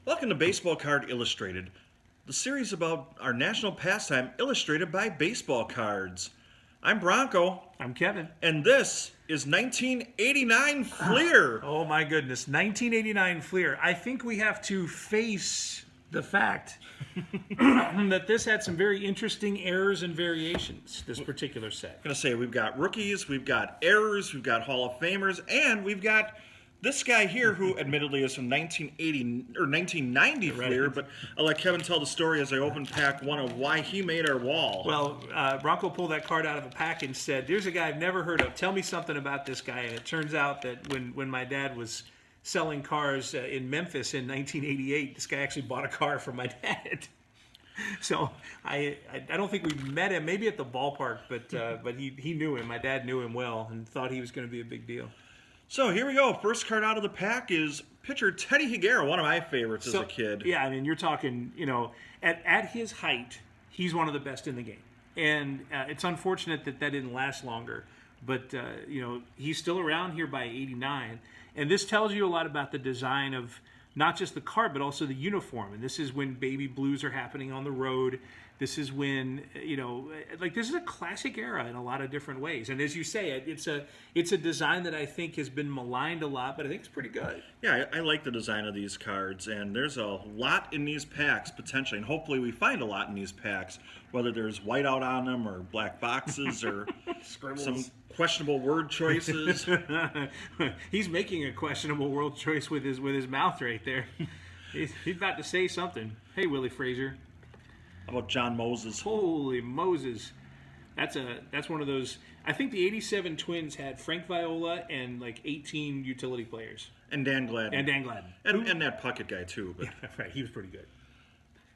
Welcome to Baseball Card Illustrated, the series about our national pastime illustrated by baseball cards. I'm Bronco, I'm Kevin. and this is 1989 FLEER. Oh my goodness, 1989 FLEER. I think we have to face the fact that this had some very interesting errors and variations, this particular set. I'm going to say we've got rookies, we've got errors, we've got Hall of Famers, and we've got this guy here who admittedly is from 1980 or 1990 FLEER, but I'll let Kevin tell the story as I open pack one of why he made our wall. Well, Bronco pulled that card out of a pack and said, "There's a guy I've never heard of. Tell me something about this guy." And it turns out that when my dad was selling cars in Memphis in 1988, this guy actually bought a car for my dad. So I don't think we met him, maybe at the ballpark, but he knew him. My dad knew him well and thought he was going to be a big deal. So here we go. First card out of the pack is pitcher Teddy Higuera, one of my favorites as a kid. Yeah, I mean, you're talking, at his height, he's one of the best in the game. And it's unfortunate that didn't last longer. But, he's still around here by 89. And this tells you a lot about the design of not just the card, but also the uniform. And this is when baby blues are happening on the road. This is when, this is a classic era in a lot of different ways. And as you say, it's a design that I think has been maligned a lot, but I think it's pretty good. Yeah, I like the design of these cards, and there's a lot in these packs, potentially, and hopefully we find a lot in these packs, whether there's whiteout on them or black boxes or some questionable word choices. He's making a questionable word choice with his mouth right there. He's about to say something. Hey, Willie Frazier. How about John Moses? Holy Moses. That's one of those. I think the 87 Twins had Frank Viola and like 18 utility players. And Dan Gladden. And that Puckett guy too. But yeah, right, he was pretty good.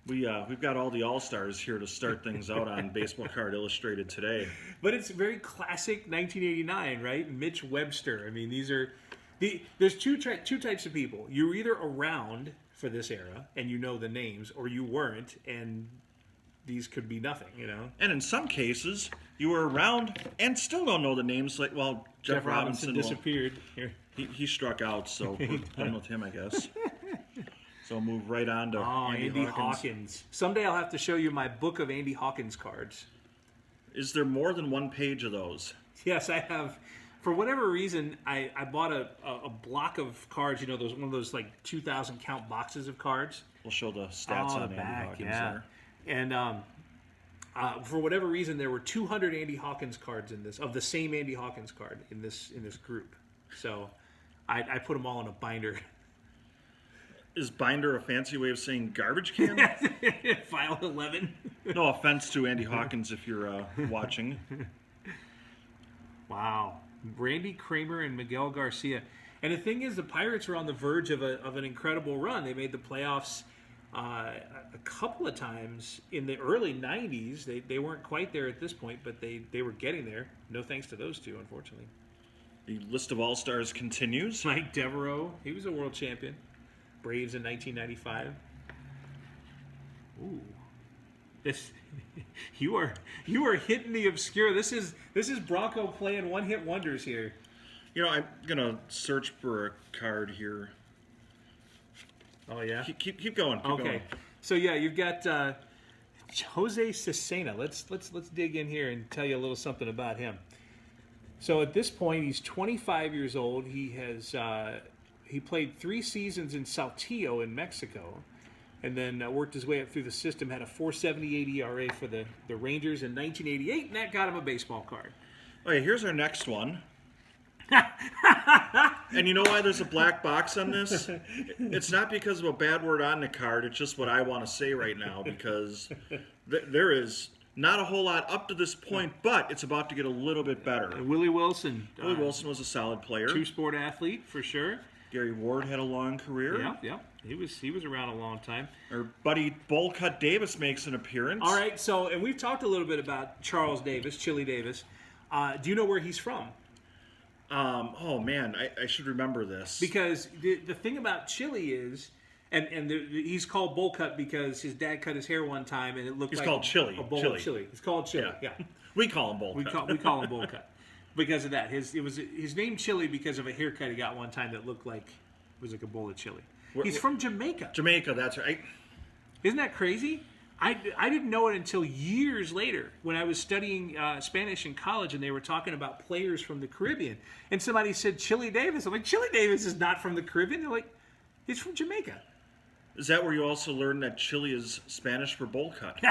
We've got all the all-stars here to start things out on Baseball Card Illustrated today. But it's very classic 1989, right? Mitch Webster. I mean, there's two types of people. You're either around for this era and you know the names, or you weren't, and these could be nothing, And in some cases, you were around and still don't know the names. Like, well, Jeff Robinson disappeared. He struck out, so we're done with him, I guess. So we'll move right on to Andy Hawkins. Someday I'll have to show you my book of Andy Hawkins cards. Is there more than one page of those? Yes, I have. For whatever reason, I bought a block of cards. One of those like 2,000 count boxes of cards. We'll show the stats on Andy Hawkins there. And for whatever reason, there were 200 Andy Hawkins cards in this, of the same Andy Hawkins card in this group. So I put them all in a binder. Is binder a fancy way of saying garbage can? File 11. No offense to Andy Hawkins if you're watching. Wow. Randy Kramer and Miguel Garcia. And the thing is, the Pirates are on the verge of an incredible run. They made the playoffs a couple of times in the early 90s. They weren't quite there at this point, but they were getting there. No thanks to those two, unfortunately. The list of all-stars continues. Mike Devereaux, he was a world champion. Braves in 1995. Ooh. This you are hitting the obscure. This is Bronco playing one-hit wonders here. I'm gonna search for a card here. Oh yeah. Keep going. Keep going. So yeah, you've got Jose Cesena. Let's dig in here and tell you a little something about him. So at this point, he's 25 years old. He has he played 3 seasons in Saltillo in Mexico, and then worked his way up through the system. Had a 4.78 ERA for the Rangers in 1988, and that got him a baseball card. Okay, here's our next one. And you know why there's a black box on this? It's not because of a bad word on the card. It's just what I want to say right now, because there is not a whole lot up to this point, but it's about to get a little bit better. Willie Wilson. Willie Wilson was a solid player. Two-sport athlete, for sure. Gary Ward had a long career. Yeah. He was around a long time. Our buddy Bowl Cut Davis makes an appearance. All right, so, and we've talked a little bit about Charles Davis, Chili Davis. Do you know where he's from? Oh man, I should remember this. Because the thing about Chili is, he's called Bowl Cut because his dad cut his hair one time and it looked he's like called Chili. A bowl of chili. It's called Chili. Yeah. We call him Bowl Cut. We call him Bowl Cut because of that. His name Chili because of a haircut he got one time that looked like it was like a bowl of chili. He's from Jamaica. Jamaica, that's right. Isn't that crazy? I didn't know it until years later when I was studying Spanish in college and they were talking about players from the Caribbean. And somebody said Chili Davis. I'm like, Chili Davis is not from the Caribbean. They're like, he's from Jamaica. Is that where you also learned that chili is Spanish for bowl cut?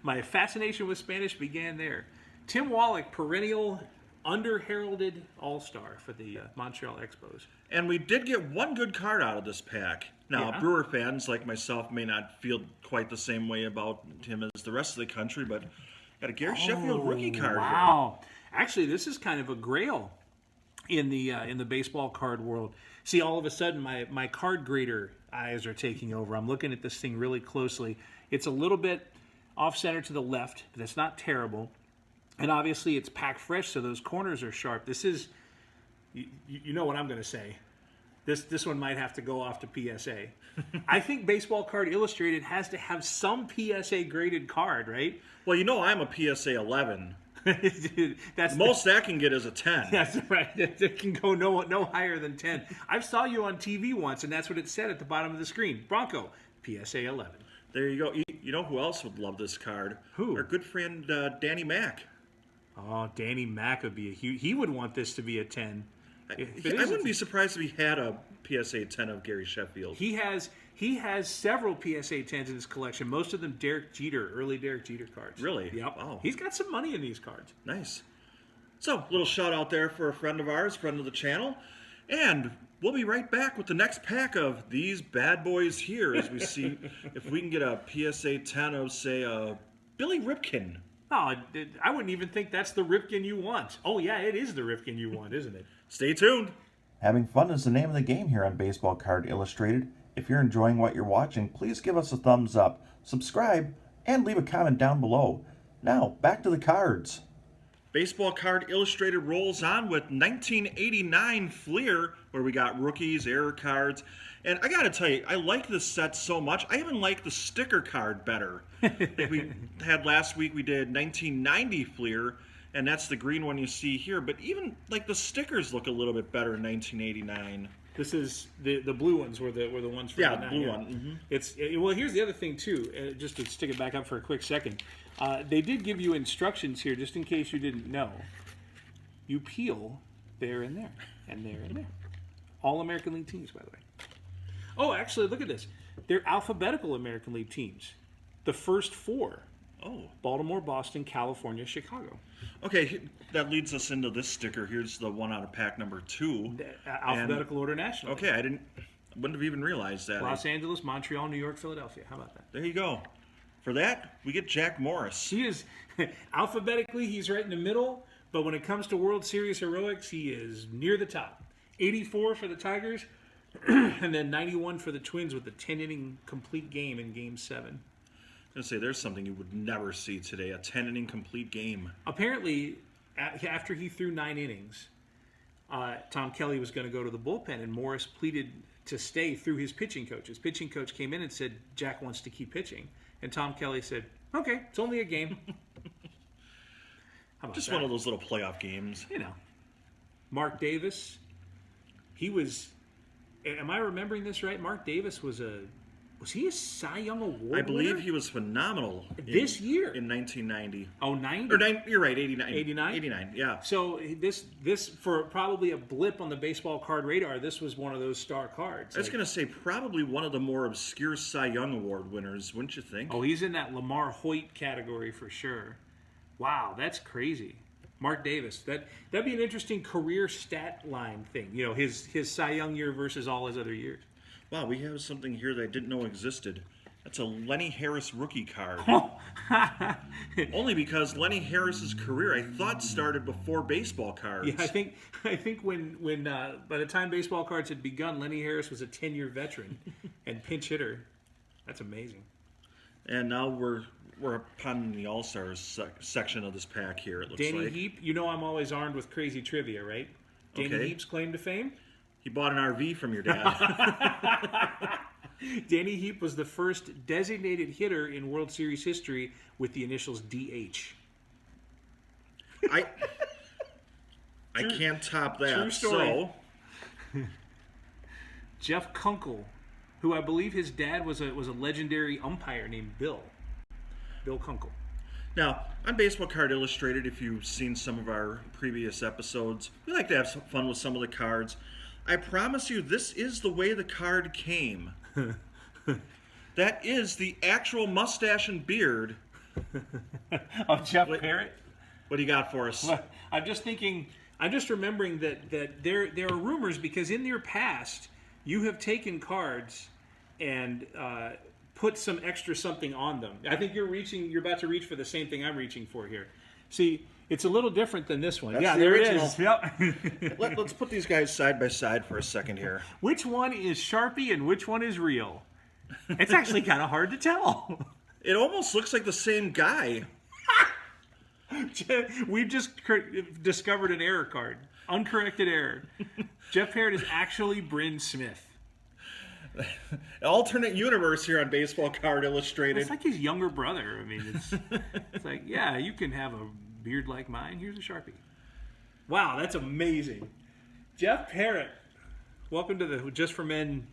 My fascination with Spanish began there. Tim Wallach, perennial under-heralded all-star for the Montreal Expos. And we did get one good card out of this pack. Now, Yeah. Brewer fans like myself may not feel quite the same way about him as the rest of the country, but got a Gary Sheffield rookie card Wow. Actually, this is kind of a grail in the baseball card world. See, all of a sudden, my card grader eyes are taking over. I'm looking at this thing really closely. It's a little bit off-center to the left, but it's not terrible. And obviously, it's packed fresh, so those corners are sharp. This is, you know what I'm going to say. This one might have to go off to PSA. I think Baseball Card Illustrated has to have some PSA graded card, right? Well, you know I'm a PSA 11. That's The most that can get is a 10. That's right. It can go no higher than 10. I saw you on TV once, and that's what it said at the bottom of the screen. Bronco, PSA 11. There you go. You know who else would love this card? Who? Our good friend Danny Mack. Oh, Danny Mack would be a huge... He would want this to be a 10. I wouldn't be surprised if he had a PSA 10 of Gary Sheffield. He has several PSA 10s in his collection. Most of them early Derek Jeter cards. Really? Yep. Wow. He's got some money in these cards. Nice. So, little shout out there for a friend of ours, friend of the channel. And we'll be right back with the next pack of these bad boys here as we see if we can get a PSA 10 of, say, Billy Ripken. Oh, I wouldn't even think that's the Ripken you want. Oh, yeah, it is the Ripken you want, isn't it? Stay tuned. Having fun is the name of the game here on Baseball Card Illustrated. If you're enjoying what you're watching, please give us a thumbs up, subscribe, and leave a comment down below. Now, back to the cards. Baseball Card Illustrated rolls on with 1989 FLEER, where we got rookies, error cards. And I gotta tell you, I like this set so much. I even like the sticker card better. Like we had last week, we did 1990 FLEER, and that's the green one you see here. But even like the stickers look a little bit better in 1989. This is the blue ones were the ones for Yeah, the blue one. Mm-hmm. It's well. Here's the other thing too. Just to stick it back up for a quick second, they did give you instructions here, just in case you didn't know. You peel there and there, and there and there. All American League teams, by the way. Oh, actually, look at this. They're alphabetical American League teams. The first four. Oh. Baltimore, Boston, California, Chicago. Okay, that leads us into this sticker. Here's the one out of pack number 2. Alphabetical order nationally. Okay, I wouldn't have even realized that. Los Angeles, Montreal, New York, Philadelphia. How about that? There you go. For that, we get Jack Morris. He is, alphabetically, he's right in the middle, but when it comes to World Series heroics, he is near the top. 84 for the Tigers, and then 91 for the Twins with the 10-inning complete game in Game 7. I'm going to say there's something you would never see today, a 10-inning complete game. Apparently, after he threw 9 innings, Tom Kelly was going to go to the bullpen, and Morris pleaded to stay through his pitching coach. His pitching coach came in and said, Jack wants to keep pitching. And Tom Kelly said, okay, it's only a game. How about Just that? one of those little playoff games. You know. Mark Davis, he was, am I remembering this right? Mark Davis was he a Cy Young Award I believe winner? he was phenomenal This year? in 1990. Oh, 90? Or you're right, 89. 89? 89, yeah. So this for probably a blip on the baseball card radar, this was one of those star cards. I was going to say probably one of the more obscure Cy Young Award winners, wouldn't you think? Oh, he's in that Lamar Hoyt category for sure. Wow, that's crazy. Mark Davis. That'd be an interesting career stat line thing. You know, his Cy Young year versus all his other years. Wow, we have something here that I didn't know existed. That's a Lenny Harris rookie card. Only because Lenny Harris's career, I thought, started before baseball cards. Yeah, I think when by the time baseball cards had begun, Lenny Harris was a 10-year veteran and pinch hitter. That's amazing. And now we're upon the All-Stars section of this pack here, it looks Danny like. Heap, you know I'm always armed with crazy trivia, right? Danny Okay. Heap's claim to fame? He bought an RV from your dad. Danny Heap was the first designated hitter in World Series history with the initials DH. I can't top that. True story. So, Jeff Kunkel, who I believe his dad was a legendary umpire named Bill Kunkel. Now, on Baseball Card Illustrated, if you've seen some of our previous episodes, we like to have some fun with some of the cards. I promise you, this is the way the card came. That is the actual mustache and beard Of Jeff Parrott? What do you got for us? Well, I'm just remembering that there are rumors, because in your past you have taken cards and put some extra something on them. I think you're about to reach for the same thing I'm reaching for here. See, it's a little different than this one. That's yeah, the there original. it is. Yep. Let's put these guys side by side for a second here. Which one is Sharpie and which one is real? It's actually kind of hard to tell. It almost looks like the same guy. We've just discovered an error card. Uncorrected error. Jeff Parrott is actually Bryn Smith. Alternate universe here on Baseball Card Illustrated. It's like his younger brother. I mean, it's like, yeah, you can have a beard like mine. Here's a Sharpie. Wow, that's amazing. Jeff Parrott. Welcome to the Just for Men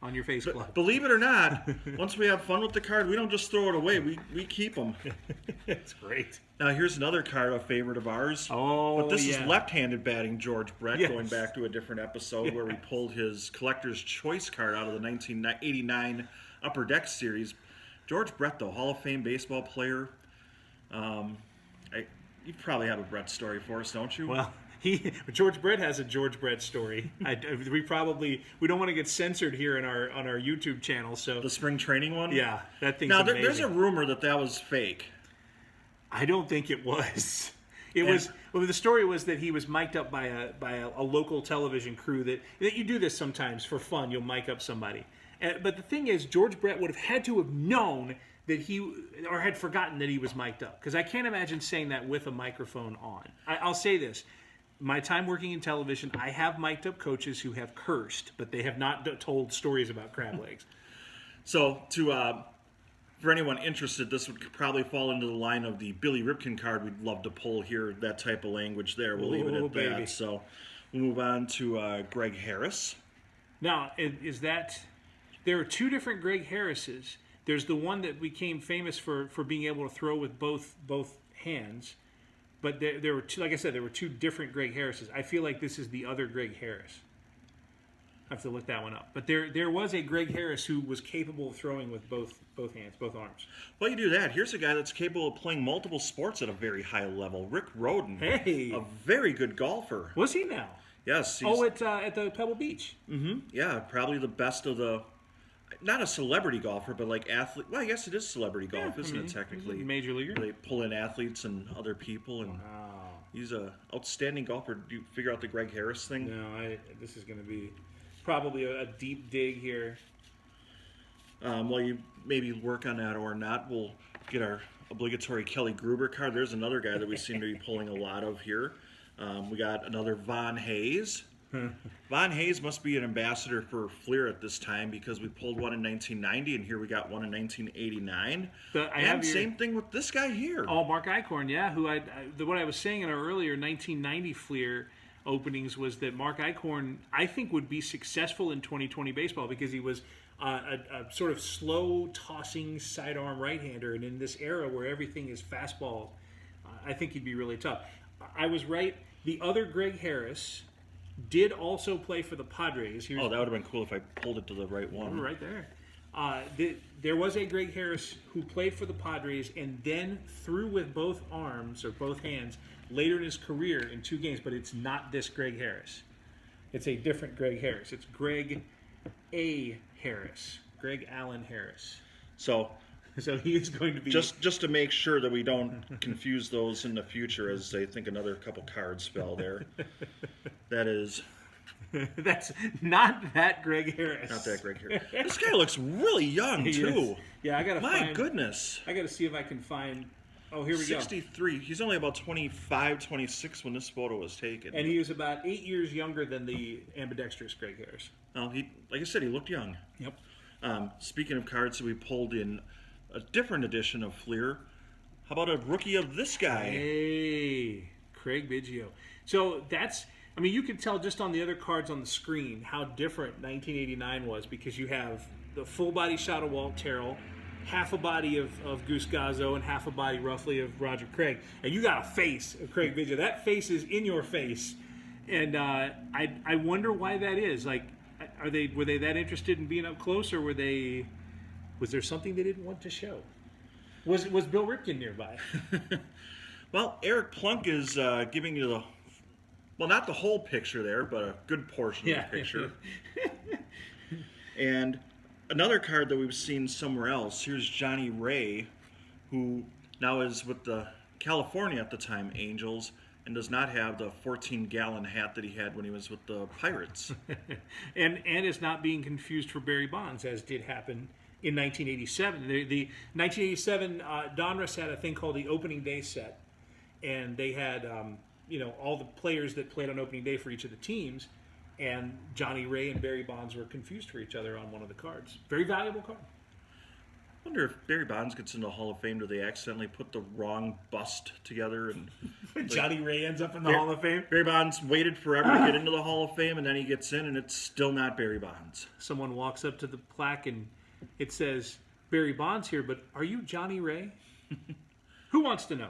on Your Face Club. Believe it or not, once we have fun with the card, we don't just throw it away. We keep them. It's great. Now, here's another card, a favorite of ours. Oh, but this yeah. is left-handed batting George Brett, Yes. going back to a different episode where we pulled his Collector's Choice card out of the 1989 Upper Deck Series. George Brett, though, Hall of Fame baseball player. You probably have a Brett story for us, don't you? Well, George Brett has a George Brett story. We don't want to get censored here on our YouTube channel. So the spring training one? yeah, that thing's Now, amazing. there's a rumor that was fake. I don't think it was. The story was that he was mic'd up by a local television crew that you do this sometimes for fun. You'll mic up somebody. But the thing is, George Brett would have had to have known that or had forgotten that he was mic'd up. Because I can't imagine saying that with a microphone on. I'll say this. My time working in television, I have mic'd up coaches who have cursed, but they have not told stories about crab legs. So, for anyone interested, this would probably fall into the line of the Billy Ripken card we'd love to pull here, that type of language there. We'll leave it at baby. that. So, we'll move on to Greg Harris. Now, there are two different Greg Harrises. There's the one that became famous for being able to throw with both hands. But there were two, like I said, there were two different Greg Harrises. I feel like this is the other Greg Harris. I have to look that one up. But there was a Greg Harris who was capable of throwing with both hands, both arms. Well, you do that. Here's a guy that's capable of playing multiple sports at a very high level. Rick Rhoden. Hey. A very good golfer. Was he now? Yes. At the Pebble Beach. Mm-hmm. Yeah, probably the best of the... Not a celebrity golfer, but like athlete. Well, I guess it is celebrity golf, isn't it? Technically, he's a major leaguer. They pull in athletes and other people, and he's a outstanding golfer. Do you figure out the Greg Harris thing? No, this is going to be probably a deep dig here. Well, you maybe work on that or not. We'll get our obligatory Kelly Gruber card. There's another guy that we seem to be pulling a lot of here. We got another Von Hayes. Von Hayes must be an ambassador for FLEER at this time, because we pulled one in 1990, and here we got one in 1989. Same thing with this guy here. Oh, Mark Eichhorn, yeah. What I was saying in our earlier 1990 FLEER openings was that Mark Eichhorn, I think, would be successful in 2020 baseball because he was a sort of slow tossing sidearm right-hander, and in this era where everything is fastball, I think he'd be really tough. I was right. The other Greg Harris did also play for the Padres. That would have been cool if I pulled it to the right one. Right there. There was a Greg Harris who played for the Padres and then threw with both arms or both hands later in his career in 2 games, but it's not this Greg Harris. It's a different Greg Harris. It's Greg A. Harris. Greg Allen Harris. So he is going to be... Just to make sure that we don't confuse those in the future, as I think another couple cards spell there. That is... That's not that Greg Harris. Not that Greg Harris. This guy looks really young, too. Yeah, I gotta My goodness. I gotta see if I can find... Oh, here we 63. He's only about 25, 26 when this photo was taken. And he was about 8 years younger than the ambidextrous Greg Harris. Like I said, he looked young. Yep. Speaking of cards that we pulled in a different edition of FLEER, how about a rookie of this guy? Hey, Craig Biggio. So I mean, you could tell just on the other cards on the screen how different 1989 was, because you have the full body shot of Walt Terrell, half a body of Goose Gazzo, and half a body roughly of Roger Craig, and you got a face of Craig Biggio. That face is in your face, and I wonder why that is. Like, were they that interested in being up close, or was there something they didn't want to show? Was Bill Ripken nearby? Well, Eric Plunk is giving you not the whole picture there, but a good portion of the picture. And another card that we've seen somewhere else, here's Johnny Ray, who now is with the California at the time Angels, and does not have the 14-gallon hat that he had when he was with the Pirates. and is not being confused for Barry Bonds, as did happen in 1987. The 1987 Donruss had a thing called the opening day set, and they had all the players that played on opening day for each of the teams, and Johnny Ray and Barry Bonds were confused for each other on one of the cards. Very valuable card. I wonder if Barry Bonds gets into the Hall of Fame, do they accidentally put the wrong bust together and Johnny Ray ends up in the Hall of Fame? Barry Bonds waited forever to get into the Hall of Fame, and then he gets in, and it's still not Barry Bonds. Someone walks up to the plaque, and it says, Barry Bonds here, but are you Johnny Ray? Who wants to know?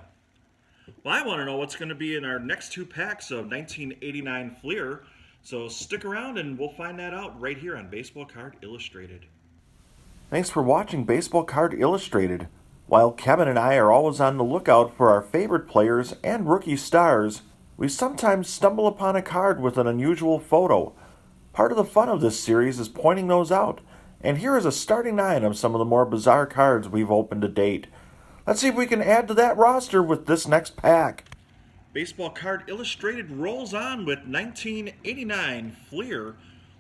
Well, I want to know what's going to be in our next two packs of 1989 FLEER, so stick around, and we'll find that out right here on Baseball Card Illustrated. Thanks for watching Baseball Card Illustrated. While Kevin and I are always on the lookout for our favorite players and rookie stars, we sometimes stumble upon a card with an unusual photo. Part of the fun of this series is pointing those out, and here is a starting 9 of some of the more bizarre cards we've opened to date. Let's see if we can add to that roster with this next pack. Baseball Card Illustrated rolls on with 1989 FLEER.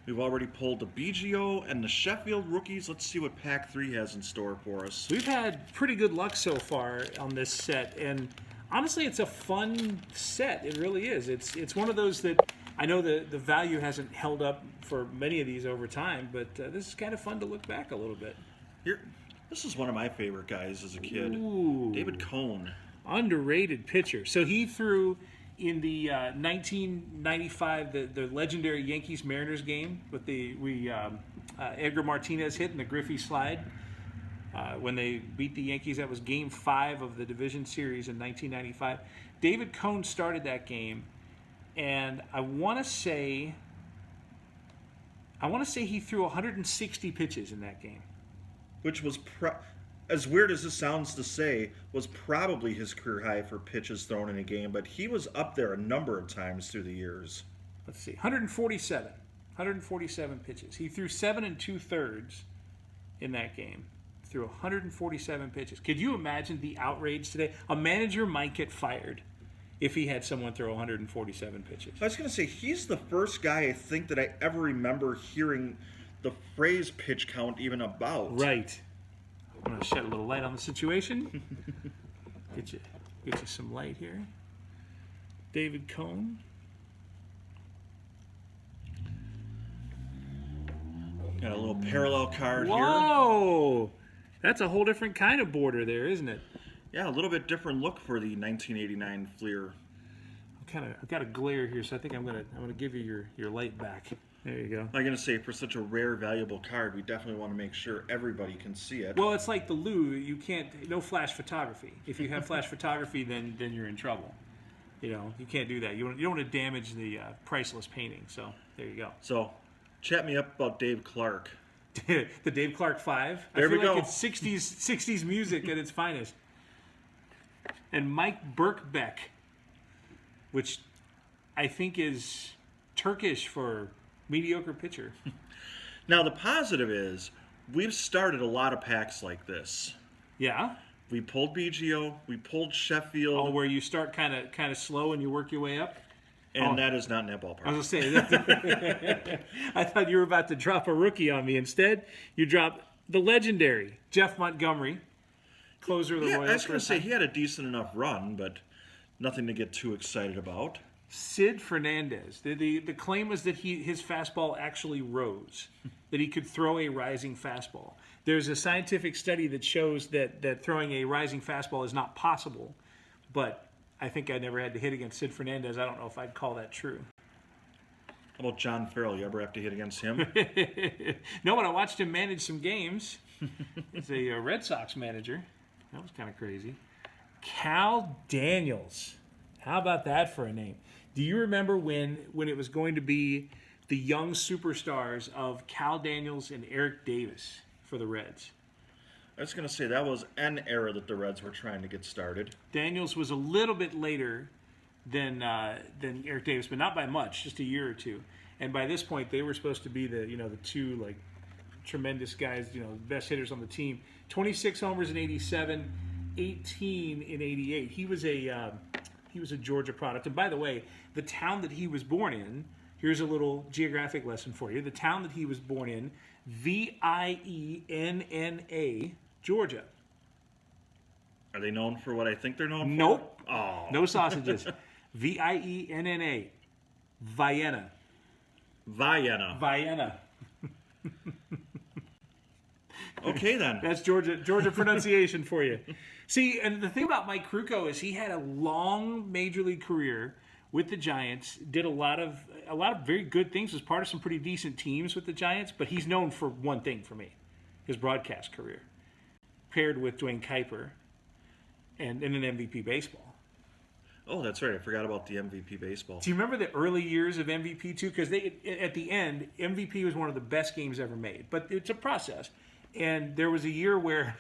We've already pulled the Biggio and the Sheffield rookies. Let's see what Pack 3 has in store for us. We've had pretty good luck so far on this set, and honestly, it's a fun set. It really is. It's one of those that I know the value hasn't held up for many of these over time, but this is kind of fun to look back a little bit. This is one of my favorite guys as a kid. Ooh. David Cone. Underrated pitcher. So he threw in the 1995, the legendary Yankees-Mariners game with Edgar Martinez hit in the Griffey slide. When they beat the Yankees, that was Game 5 of the division series in 1995. David Cone started that game, and I want to say he threw 160 pitches in that game. Which was, as weird as this sounds to say, was probably his career high for pitches thrown in a game, but he was up there a number of times through the years. Let's see, 147 pitches. He threw 7 2/3 in that game. Threw 147 pitches. Could you imagine the outrage today? A manager might get fired if he had someone throw 147 pitches. I was going to say, he's the first guy I think that I ever remember hearing the phrase pitch count even about. Right. I'm going to shed a little light on the situation. Get you some light here. David Cone. Got a little parallel card here. Whoa! That's a whole different kind of border there, isn't it? Yeah, a little bit different look for the 1989 FLEER. I've got a glare here, so I think I'm gonna give you your light back. There you go. I'm going to say, for such a rare, valuable card, we definitely want to make sure everybody can see it. Well, it's like the Lou. You can't, no flash photography. If you have flash photography, then you're in trouble. You can't do that. You don't want to damage the priceless painting. So there you go. So, chat me up about Dave Clark. The Dave Clark 5. There we go. Like it's 60s music at its finest. And Mike Birkbeck, which I think is Turkish for mediocre pitcher. Now, the positive is we've started a lot of packs like this. Yeah. We pulled Biggio, we pulled Sheffield. Oh, where you start kind of slow and you work your way up? And that is not in that ballpark. I was going to say, I thought you were about to drop a rookie on me. Instead, you dropped the legendary Jeff Montgomery, closer of the Royals. I was going to say, he had a decent enough run, but nothing to get too excited about. Sid Fernandez. The claim was that his fastball actually rose, that he could throw a rising fastball. There's a scientific study that shows that throwing a rising fastball is not possible, but I think I never had to hit against Sid Fernandez. I don't know if I'd call that true. How about John Farrell? You ever have to hit against him? No, but I watched him manage some games. He's a Red Sox manager. That was kind of crazy. Cal Daniels. How about that for a name? Do you remember when it was going to be the young superstars of Cal Daniels and Eric Davis for the Reds? I was going to say that was an era that the Reds were trying to get started. Daniels was a little bit later than Eric Davis, but not by much, just a year or two. And by this point, they were supposed to be the two like tremendous guys, best hitters on the team. 26 homers in '87, 18 in '88. He was a Georgia product. And by the way, the town that he was born in, here's a little geographic lesson for you. The town that he was born in, Vienna, Georgia. Are they known for what I think they're known Nope. for? Oh. No sausages. Vienna. Vienna. Vienna. Vienna. Okay, then. That's Georgia pronunciation for you. See, and the thing about Mike Krukow is he had a long major league career with the Giants, did a lot of very good things, was part of some pretty decent teams with the Giants, but he's known for one thing for me, his broadcast career, paired with Dwayne Kuiper and in an MVP baseball. Oh, that's right. I forgot about the MVP baseball. Do you remember the early years of MVP too? Because at the end, MVP was one of the best games ever made. But it's a process. And there was a year where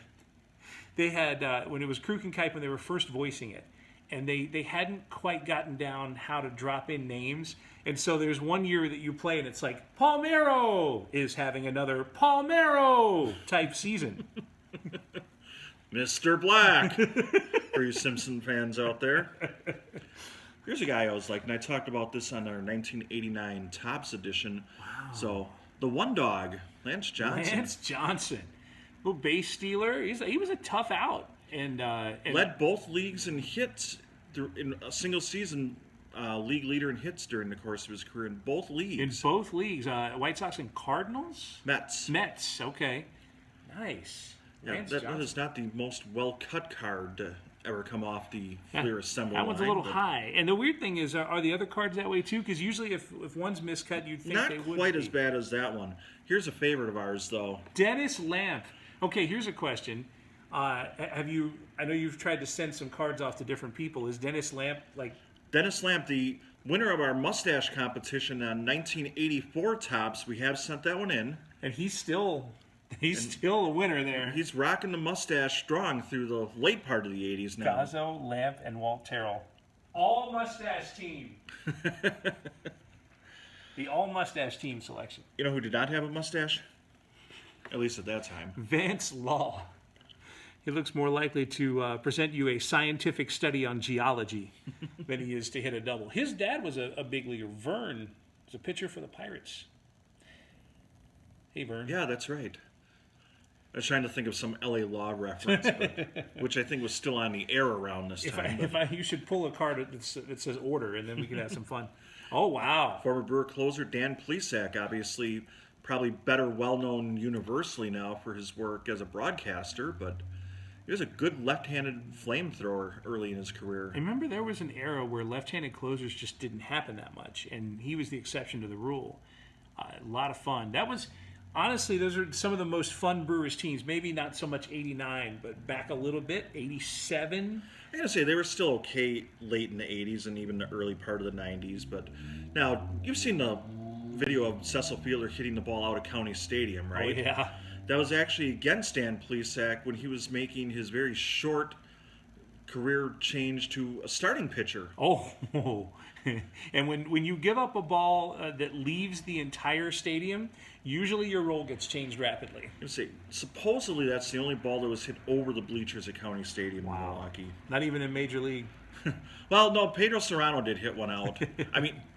they had, when it was Kruk and Kuiper, they were first voicing it. And they hadn't quite gotten down how to drop in names. And so there's one year that you play and it's like, Palmeiro is having another Palmeiro type season. Mr. Black, for you Simpson fans out there. Here's a guy I was like, and I talked about this on our 1989 Topps edition. Wow. So, the one dog, Lance Johnson. Lance Johnson. Little base stealer. He was a tough out. And led both leagues in hits in a single season. League leader in hits during the course of his career in both leagues. In both leagues. White Sox and Cardinals? Mets, okay. Nice. Yeah, that is not the most well-cut card to ever come off the FLEER assembly line. That one's a little high. And the weird thing is, are the other cards that way too? Because usually if one's miscut, you'd think they would be. Not quite as bad as that one. Here's a favorite of ours, though. Dennis Lamp. Okay, here's a question. I know you've tried to send some cards off to different people. Is Dennis Lamp like... Dennis Lamp, the winner of our mustache competition on 1984 Topps. We have sent that one in. And he's still a winner there. He's rocking the mustache strong through the late part of the 80s now. Gazzo, Lamp, and Walt Terrell. All mustache team. The all mustache team selection. You know who did not have a mustache? At least at that time. Vance Law. He looks more likely to present you a scientific study on geology than he is to hit a double. His dad was a big leaguer. Vern was a pitcher for the Pirates. Hey, Vern. Yeah, that's right. I was trying to think of some LA Law reference, which I think was still on the air around this time. You should pull a card that says order, and then we can have some fun. Oh, wow. Former Brewer closer Dan Plesac, obviously probably better well-known universally now for his work as a broadcaster, but he was a good left-handed flamethrower early in his career. I remember there was an era where left-handed closers just didn't happen that much, and he was the exception to the rule. A lot of fun. That was... Honestly, those are some of the most fun Brewers teams. Maybe not so much 89, but back a little bit, 87. I gotta say, they were still okay late in the 80s and even the early part of the 90s. But now, you've seen the video of Cecil Fielder hitting the ball out of County Stadium, right? Oh, yeah. That was actually against Dan Plesac when he was making his very short career change to a starting pitcher. Oh, and when you give up a ball that leaves the entire stadium, usually your role gets changed rapidly. Supposedly that's the only ball that was hit over the bleachers at County Stadium in Milwaukee. Not even in Major League. Well, no, Pedro Serrano did hit one out.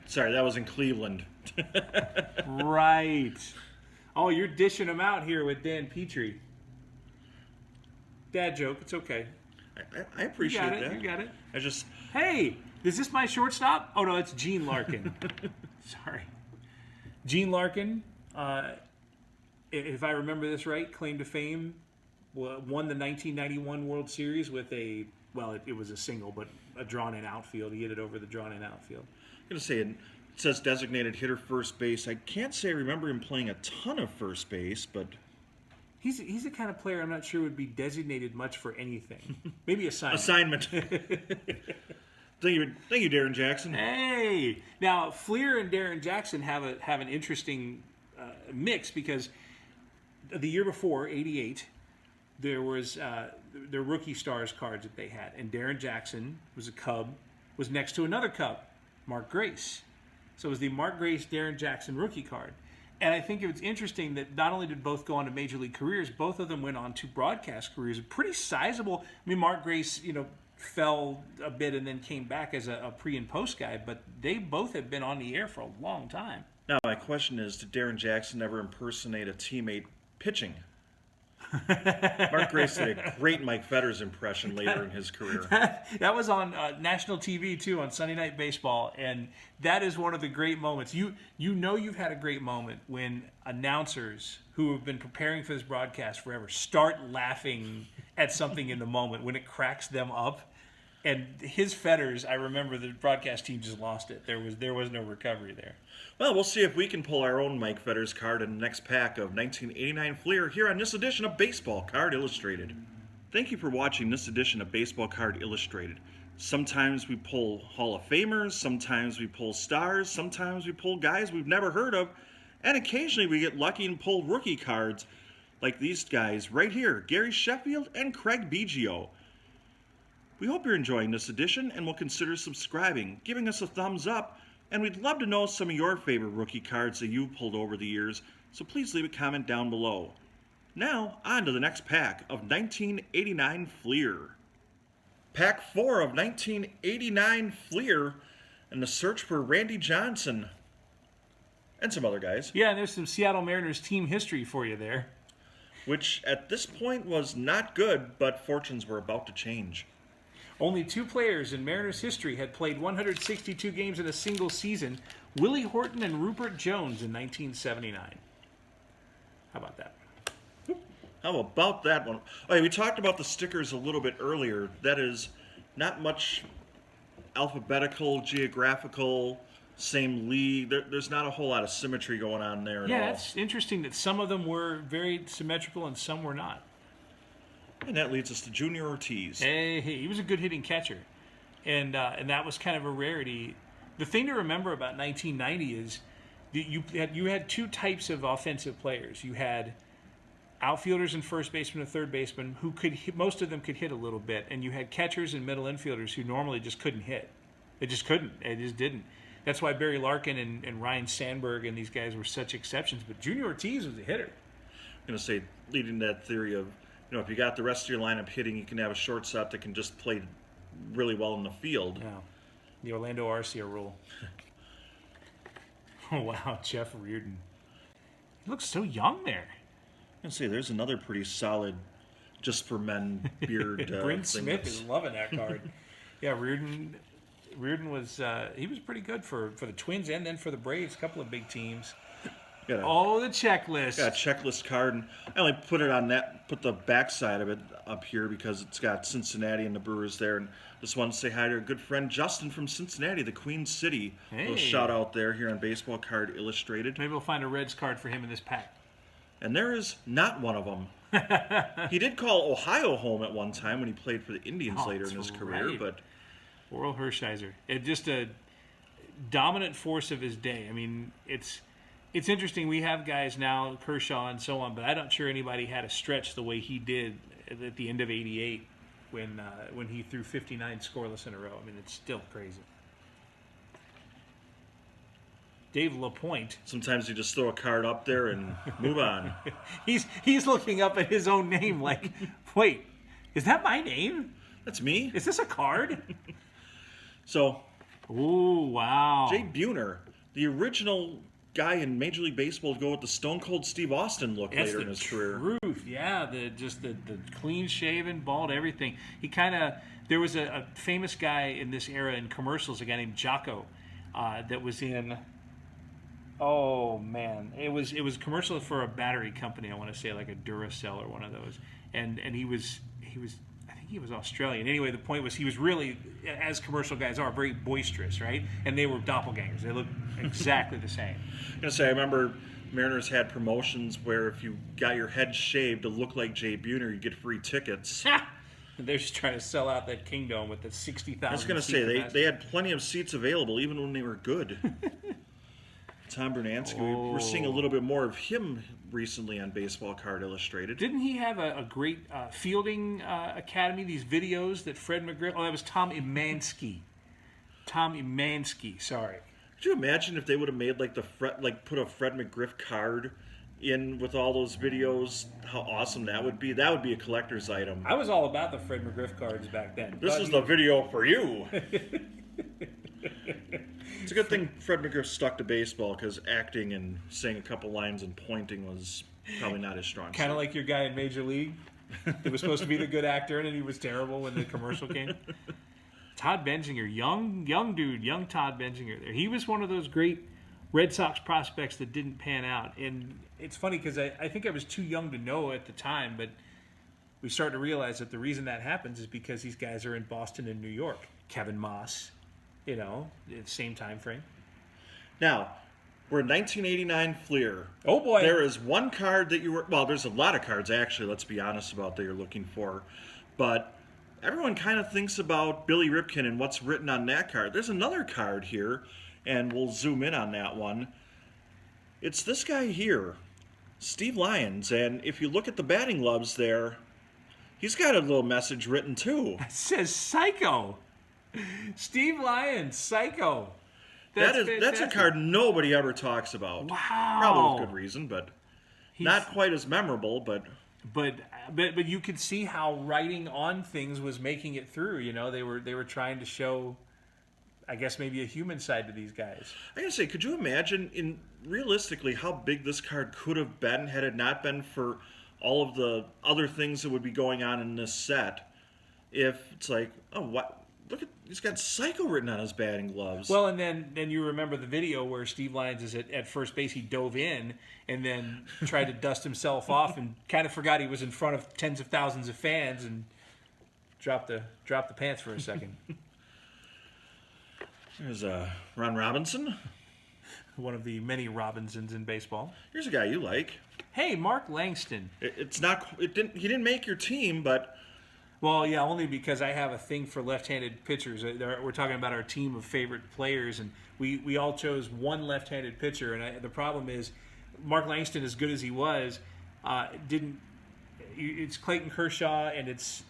Sorry, that was in Cleveland. Right. Oh, you're dishing them out here with Dan Petrie. Dad joke. It's okay. I appreciate that. You got it. Hey, is this my shortstop? Oh, no, it's Gene Larkin. Sorry. Gene Larkin, if I remember this right, claim to fame, won the 1991 World Series with it was a single, but a drawn-in outfield. He hit it over the drawn-in outfield. I'm going to say, It says designated hitter first base. I can't say I remember him playing a ton of first base, but He's the kind of player I'm not sure would be designated much for anything. Maybe assignment. Thank you, Darren Jackson. Hey, now FLEER and Darren Jackson have an interesting mix because the year before '88, there was their rookie stars cards that they had, and Darren Jackson was a Cub, was next to another Cub, Mark Grace. So it was the Mark Grace Darren Jackson rookie card. And I think it's interesting that not only did both go on to major league careers, both of them went on to broadcast careers, pretty sizable. I mean, Mark Grace, fell a bit and then came back as a pre and post guy, but they both have been on the air for a long time. Now, my question is, did Darren Jackson ever impersonate a teammate pitching? Mark Grace did a great Mike Fetters impression later in his career. That was on national TV too, on Sunday Night Baseball, and that is one of the great moments. You know you've had a great moment when announcers who have been preparing for this broadcast forever start laughing at something in the moment when it cracks them up. And his Fetters, I remember the broadcast team just lost it. There was no recovery there. Well, we'll see if we can pull our own Mike Fetters card in the next pack of 1989 FLEER here on this edition of Baseball Card Illustrated. Thank you for watching this edition of Baseball Card Illustrated. Sometimes we pull Hall of Famers, sometimes we pull stars, sometimes we pull guys we've never heard of, and occasionally we get lucky and pull rookie cards like these guys right here, Gary Sheffield and Craig Biggio. We hope you're enjoying this edition and will consider subscribing, giving us a thumbs up, and we'd love to know some of your favorite rookie cards that you've pulled over the years, so please leave a comment down below. Now, on to the next pack of 1989 FLEER. Pack 4 of 1989 FLEER, and the search for Randy Johnson and some other guys. Yeah, there's some Seattle Mariners team history for you there. Which at this point was not good, but fortunes were about to change. Only two players in Mariners history had played 162 games in a single season, Willie Horton and Rupert Jones in 1979. How about that? How about that one? Oh, yeah, we talked about the stickers a little bit earlier. That is not much alphabetical, geographical, same league. There's not a whole lot of symmetry going on there at all. Yeah, it's interesting that some of them were very symmetrical and some were not. And that leads us to Junior Ortiz. Hey, he was a good hitting catcher, and that was kind of a rarity. The thing to remember about 1990 is that you had two types of offensive players. You had outfielders and first baseman and third baseman who could hit, most of them could hit a little bit, and you had catchers and middle infielders who normally just couldn't hit. They just couldn't. They just didn't. That's why Barry Larkin and Ryan Sandberg and these guys were such exceptions. But Junior Ortiz was a hitter. I'm going to say, leading that theory of, if you got the rest of your lineup hitting, you can have a shortstop that can just play really well in the field. Yeah. The Orlando Arcia rule. Oh, wow, Jeff Reardon. He looks so young there. I'm going to say, there's another pretty solid, just for men, beard Brent thing Smith is loving that card. Yeah, Reardon was he was pretty good for the Twins and then for the Braves, a couple of big teams. The checklist. Got a checklist card, and I only put the back side of it up here because it's got Cincinnati and the Brewers there. And just wanted to say hi to a good friend, Justin from Cincinnati, the Queen City. Hey. A little shout out there here on Baseball Card Illustrated. Maybe we'll find a Reds card for him in this pack. And there is not one of them. He did call Ohio home at one time when he played for the Indians later in his career. Right. But Oral Hershiser. Just a dominant force of his day. I mean, it's interesting. We have guys now, Kershaw and so on, but I'm not sure anybody had a stretch the way he did at the end of '88 when he threw 59 scoreless in a row. I mean, it's still crazy. Dave LaPointe. Sometimes you just throw a card up there and move on. He's looking up at his own name like, wait, is that my name? That's me. Is this a card? So, ooh, wow. Jay Buhner, the original guy in Major League Baseball to go with the Stone Cold Steve Austin look later in his career. Truth, yeah, the clean shaven, bald, everything. He there was a famous guy in this era in commercials, a guy named Jocko, that was in. Oh man, it was a commercial for a battery company. I want to say like a Duracell or one of those, and he was I think think he was Australian. Anyway, the point was he was really, as commercial guys are, very boisterous, right? And they were doppelgangers. They looked exactly the same. I'm gonna say, I remember Mariners had promotions where if you got your head shaved to look like Jay Buhner, you get free tickets. They're just trying to sell out that Kingdome with the 60,000. I was gonna say they had plenty of seats available even when they were good. Tom Bernansky, we're seeing a little bit more of him recently on Baseball Card Illustrated. Didn't he have a great fielding academy? These videos that Fred McGriff. Oh, that was Tom Emanski. Tom Emanski. Sorry. Could you imagine if they would have made like put a Fred McGriff card in with all those videos? How awesome that would be! That would be a collector's item. I was all about the Fred McGriff cards back then. This is the video for you. It's a good thing Fred McGriff stuck to baseball because acting and saying a couple lines and pointing was probably not his strong suit. Kind of like your guy in Major League. He was supposed to be the good actor, and he was terrible when the commercial came. Todd Benzinger, young dude, young Todd Benzinger there. He was one of those great Red Sox prospects that didn't pan out. And it's funny because I think I was too young to know at the time, but we started to realize that the reason that happens is because these guys are in Boston and New York. Kevin Moss, same time frame. Now, we're in 1989 FLEER. Oh, boy. There is one card that there's a lot of cards, actually, let's be honest about, that you're looking for. But everyone kind of thinks about Billy Ripken and what's written on that card. There's another card here, and we'll zoom in on that one. It's this guy here, Steve Lyons. And if you look at the batting gloves there, he's got a little message written, too. It says Psycho. Steve Lyons, Psycho. That's a card nobody ever talks about. Wow. Probably with good reason, but not quite as memorable. But you could see how writing on things was making it through. They were trying to show, I guess, maybe a human side to these guys. I gotta say, could you imagine realistically how big this card could have been had it not been for all of the other things that would be going on in this set? If it's like, oh, what? Look at, he's got Psycho written on his batting gloves. Well, and then you remember the video where Steve Lyons is at first base. He dove in and then tried to dust himself off and kind of forgot he was in front of tens of thousands of fans and dropped the pants for a second. There's Ron Robinson. One of the many Robinsons in baseball. Here's a guy you like. Hey, Mark Langston. He didn't make your team, but... Well, yeah, only because I have a thing for left-handed pitchers. We're talking about our team of favorite players, and we all chose one left-handed pitcher. And the problem is, Mark Langston, as good as he was, didn't. It's Clayton Kershaw, and it's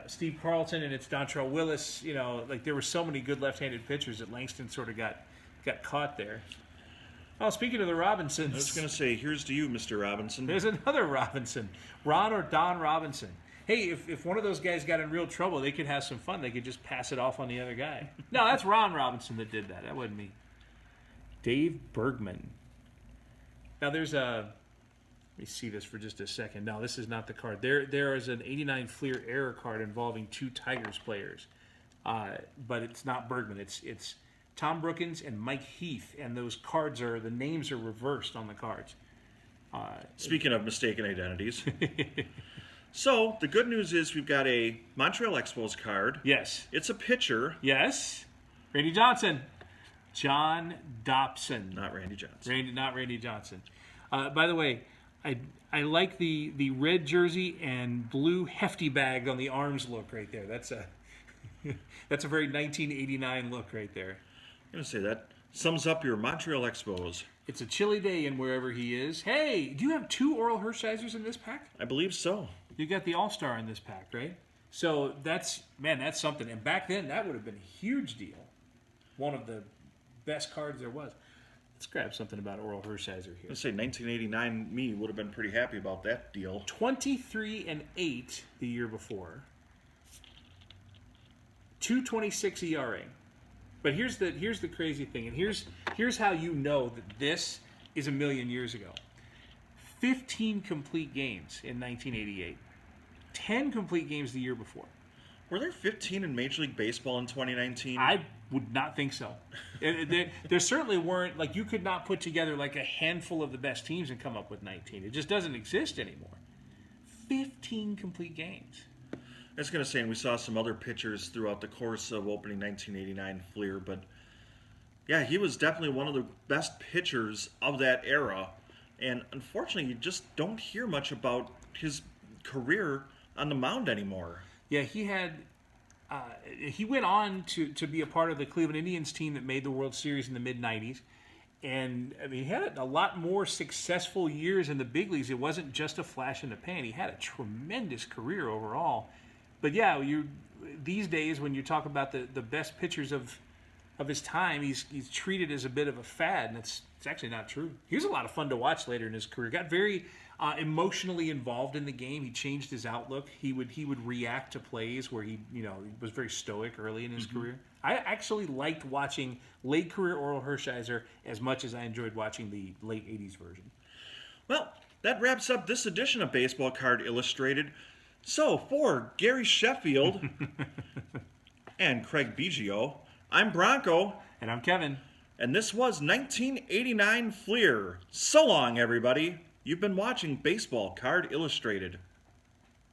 Steve Carlton, and it's Dontrelle Willis. There were so many good left-handed pitchers that Langston sort of got caught there. Oh, speaking of the Robinsons. I was going to say, here's to you, Mr. Robinson. There's another Robinson. Ron or Don Robinson. Hey, if one of those guys got in real trouble, they could have some fun. They could just pass it off on the other guy. No, that's Ron Robinson that did that. That wasn't me. Dave Bergman. Now, there's a... Let me see this for just a second. No, this is not the card. There is an 89 FLEER error card involving two Tigers players. But it's not Bergman. It's Tom Brookins and Mike Heath, and those cards the names are reversed on the cards. Speaking of mistaken identities. So, the good news is we've got a Montreal Expos card. Yes. It's a pitcher. Yes. Randy Johnson. John Dobson. Not Randy Johnson. Not Randy Johnson. By the way, I like the red jersey and blue hefty bag on the arms look right there. That's a very 1989 look right there. I'm going to say that sums up your Montreal Expos. It's a chilly day in wherever he is. Hey, do you have two Oral Hershiser's in this pack? I believe so. You got the All-Star in this pack, right? So that's something. And back then, that would have been a huge deal. One of the best cards there was. Let's grab something about Oral Hershiser here. Let's say 1989 me would have been pretty happy about that deal. 23-8 the year before. 2.26 ERA. But here's the crazy thing, and here's how you know that this is a million years ago. 15 complete games in 1988. 10 complete games the year before. Were there 15 in Major League Baseball in 2019? I would not think so. There certainly weren't. You could not put together a handful of the best teams and come up with 19. It just doesn't exist anymore. 15 complete games. I was going to say, and we saw some other pitchers throughout the course of opening 1989 FLEER, but yeah, he was definitely one of the best pitchers of that era. And unfortunately, you just don't hear much about his career on the mound anymore. Yeah, he went on to be a part of the Cleveland Indians team that made the World Series in the mid-'90s. And, I mean, he had a lot more successful years in the big leagues. It wasn't just a flash in the pan. He had a tremendous career overall. But, yeah, these days when you talk about the best pitchers of his time, he's treated as a bit of a fad, and it's actually not true. He was a lot of fun to watch later in his career. Got very emotionally involved in the game. He changed his outlook. He would react to plays where he was very stoic early in his career. I actually liked watching late career Oral Hershiser as much as I enjoyed watching the late 80s version. Well, that wraps up this edition of Baseball Card Illustrated. So, for Gary Sheffield and Craig Biggio, I'm Bronco. And I'm Kevin. And this was 1989 FLEER. So long, everybody. You've been watching Baseball Card Illustrated.